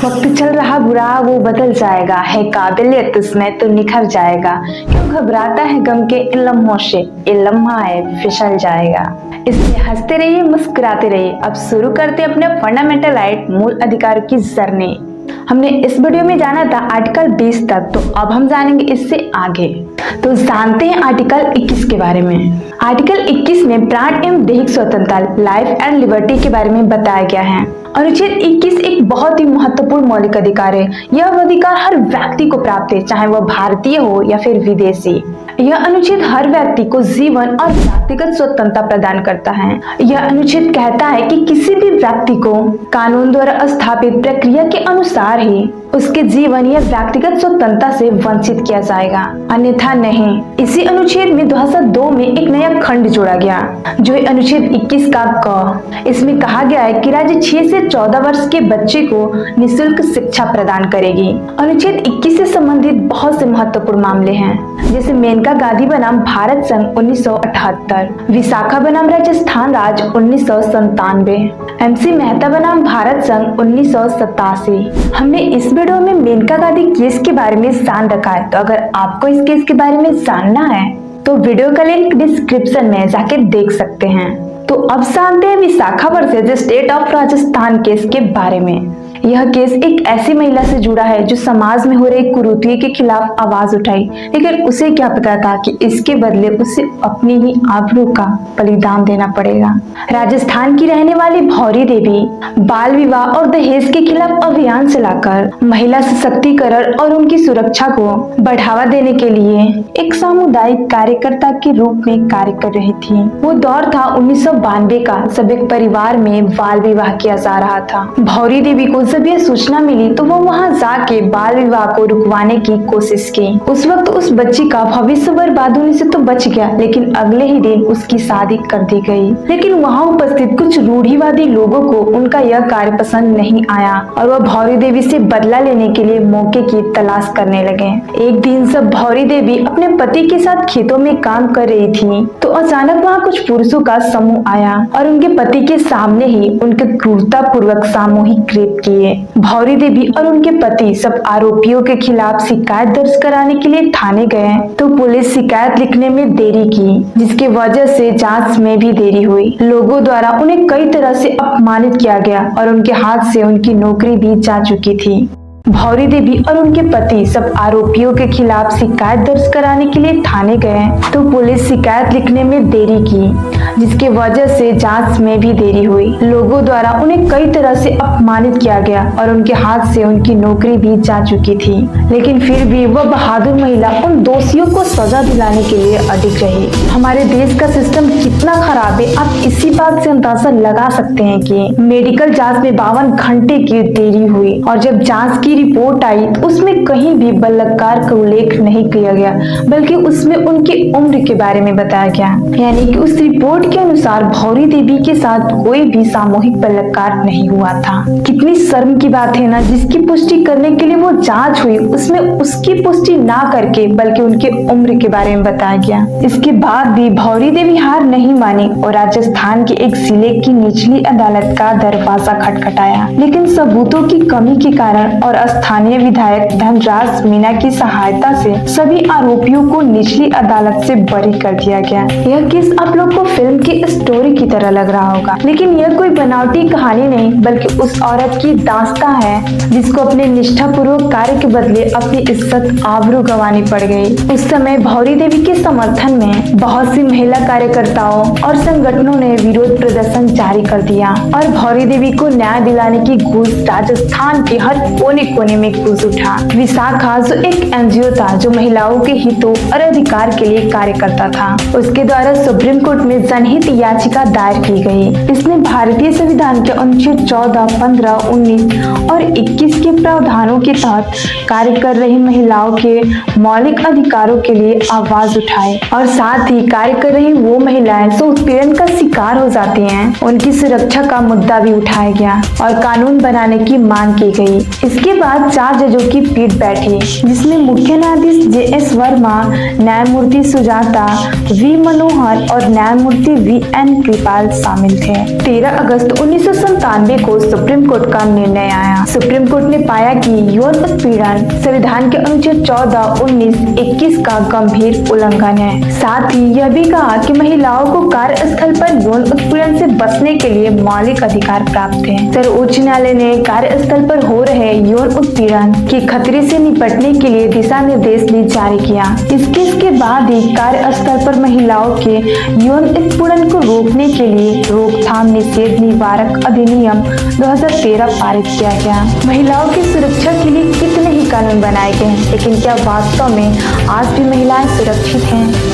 वक्त चल रहा बुरा वो बदल जाएगा, है काबिलियत उसमें तो निखर जाएगा। क्यों घबराता है गम के इन लम्हों से, ये लम्हा है फिसल जाएगा। इसलिए हंसते रहिए, मुस्कुराते रहिए। अब शुरू करते अपने फंडामेंटल राइट, मूल अधिकारों की जर्नी। हमने इस वीडियो में जाना था आर्टिकल 20 तक, तो अब हम जानेंगे इससे आगे। तो जानते हैं आर्टिकल 21 के बारे में। आर्टिकल 21 में प्राण एवं दैहिक स्वतंत्रता, लाइफ एंड लिबर्टी के बारे में बताया गया है। अनुच्छेद 21 एक बहुत ही महत्वपूर्ण मौलिक अधिकार है। यह अधिकार हर व्यक्ति को प्राप्त है, चाहे वह भारतीय हो या फिर विदेशी। यह अनुच्छेद हर व्यक्ति को जीवन और व्यक्तिगत स्वतंत्रता प्रदान करता है। यह अनुच्छेद कहता है कि किसी भी व्यक्ति को कानून द्वारा स्थापित प्रक्रिया के अनुसार ही उसके जीवन या व्यक्तिगत स्वतंत्रता से वंचित किया जाएगा, अन्यथा नहीं। इसी अनुच्छेद में 2002 में एक नया खंड जोड़ा गया, जो है अनुच्छेद 21 का क। इसमें कहा गया है कि राज्य 6 से 14 वर्ष के बच्चे को निःशुल्क शिक्षा प्रदान करेगी। अनुच्छेद 21 से संबंधित बहुत से महत्वपूर्ण मामले हैं, जैसे मेनका गांधी बनाम भारत संघ 1978, विशाखा बनाम राजस्थान राज्य 1997, MC मेहता बनाम भारत संघ 1987। हमने इस वीडियो में मेनका गांधी केस के बारे में जान रखा है, तो अगर आपको इस केस के बारे में जानना है तो वीडियो का लिंक डिस्क्रिप्शन में जाके देख सकते हैं। तो अब जानते हैं Vishakha versus state of Rajasthan case के बारे में। यह केस एक ऐसी महिला से जुड़ा है जो समाज में हो रही कुरीति के खिलाफ आवाज उठाई, लेकिन उसे क्या पता था कि इसके बदले उसे अपनी ही आबरू का बलिदान देना पड़ेगा। राजस्थान की रहने वाली भौरी देवी बाल विवाह और दहेज के खिलाफ अभियान चलाकर महिला सशक्तिकरण और उनकी सुरक्षा को बढ़ावा देने के लिए एक सामुदायिक कार्यकर्ता के रूप में कार्य कर रही थी। वो दौर था 1992 का, जब एक परिवार में बाल विवाह किया जा रहा था। भौरी देवी को जब यह सूचना मिली तो वो वहां जाके बाल विवाह को रुकवाने की कोशिश की। उस वक्त उस बच्ची का भविष्य बर्बाद होने से तो बच गया, लेकिन अगले ही दिन उसकी शादी कर दी गई। लेकिन वहां उपस्थित कुछ रूढ़िवादी लोगों को उनका यह कार्य पसंद नहीं आया और वह भौरी देवी से बदला लेने के लिए मौके की तलाश करने लगे। एक दिन जब भौरी देवी अपने पति के साथ खेतों में काम कर रही थी, तो अचानक वहाँ कुछ पुरुषों का समूह आया और उनके पति के सामने ही उनके क्रूरता पूर्वक सामूहिक रेप किए। भौरी देवी और उनके पति सब आरोपियों के खिलाफ शिकायत दर्ज कराने के लिए थाने गए, तो पुलिस शिकायत लिखने में देरी की, जिसकी वजह से जांच में भी देरी हुई। लोगों द्वारा उन्हें कई तरह से अपमानित किया गया और उनके हाथ से उनकी नौकरी भी जा चुकी थी। भौरी देवी और उनके पति सब आरोपियों के खिलाफ शिकायत दर्ज कराने के लिए थाने गए, तो पुलिस शिकायत लिखने में देरी की, जिसके वजह से जांच में भी देरी हुई। लोगों द्वारा उन्हें कई तरह से अपमानित किया गया और उनके हाथ से उनकी नौकरी भी जा चुकी थी, लेकिन फिर भी वह बहादुर महिला उन दोषियों को सजा दिलाने के लिए अडिग रही। हमारे देश का सिस्टम कितना खराब है, आप इसी बात से अंदाजा लगा सकते हैं कि मेडिकल जांच में 52 घंटे की देरी हुई और जब जांच की रिपोर्ट आई तो उसमें कहीं भी बलात्कार का उल्लेख नहीं किया गया, बल्कि उसमें उनकी उम्र के बारे में बताया गया। यानी कि उस रिपोर्ट के अनुसार भौरी देवी के साथ कोई भी सामूहिक बलात्कार नहीं हुआ था। कितनी शर्म की बात है ना, जिसकी पुष्टि करने के लिए वो जांच हुई, उसमें उसकी पुष्टि ना करके बल्कि उनके उम्र के बारे में बताया गया। इसके बाद भी भौरी देवी हार नहीं मानी और राजस्थान के एक जिले की निचली अदालत का दरवाजा खटखटाया, लेकिन सबूतों की कमी के कारण और स्थानीय विधायक धनराज मीना की सहायता से सभी आरोपियों को निचली अदालत से बरी कर दिया गया। यह केस आप लोग को फिल्म की स्टोरी की तरह लग रहा होगा, लेकिन यह कोई बनावटी कहानी नहीं, बल्कि उस औरत की दास्तां है जिसको अपने निष्ठापूर्वक कार्य के बदले अपनी इज्जत आबरू गंवानी पड़ गई। उस समय भौरी देवी के समर्थन में बहुत सी महिला कार्यकर्ताओं और संगठनों ने विरोध प्रदर्शन जारी कर दिया और भौरी देवी को न्याय दिलाने की गूंज राजस्थान के हर कोने में गूंज उठा। विशाखा जो एक NGO था जो महिलाओं के हितों और अधिकार के लिए कार्य करता था, उसके द्वारा सुप्रीम कोर्ट में जनहित याचिका दायर की गई। इसने भारतीय संविधान के अनुच्छेद 14, 15, 19 और 21 के प्रावधानों के तहत कार्य कर रही महिलाओं के मौलिक अधिकारों के लिए आवाज उठाई और साथ ही कार्य कर रही वो महिलाएं जो उत्पीड़न का शिकार हो जाती हैं, उनकी सुरक्षा का मुद्दा भी उठाया गया और कानून बनाने की मांग की गई। इसके बाद 4 जजों की पीठ बैठी, जिसमें मुख्य न्यायाधीश JS वर्मा, न्यायमूर्ति सुजाता, V मनोहर और न्यायमूर्ति VN कृपाल शामिल थे। 13 अगस्त 1997 को सुप्रीम कोर्ट का निर्णय आया। सुप्रीम कोर्ट ने पाया कि यौन उत्पीड़न संविधान के अनुच्छेद 14, 19, 21 का गंभीर उल्लंघन है। साथ ही यह भी कहा कि महिलाओं को कार्यस्थल पर यौन उत्पीड़न से बचने के लिए मौलिक अधिकार प्राप्त है। सर्वोच्च न्यायालय ने कार्यस्थल पर हो रहे यौन उत्पीड़न के खतरे से निपटने के लिए दिशा निर्देश भी जारी किया। इसके बाद ही कार्यस्थल पर महिलाओं के यौन उत्पीड़न को रोकने के लिए रोकथाम निषेध निवारक अधिनियम 2013 पारित किया गया। महिलाओं की सुरक्षा के लिए कितने ही कानून बनाए गए हैं, लेकिन क्या वास्तव में आज भी महिलाएं सुरक्षित हैं?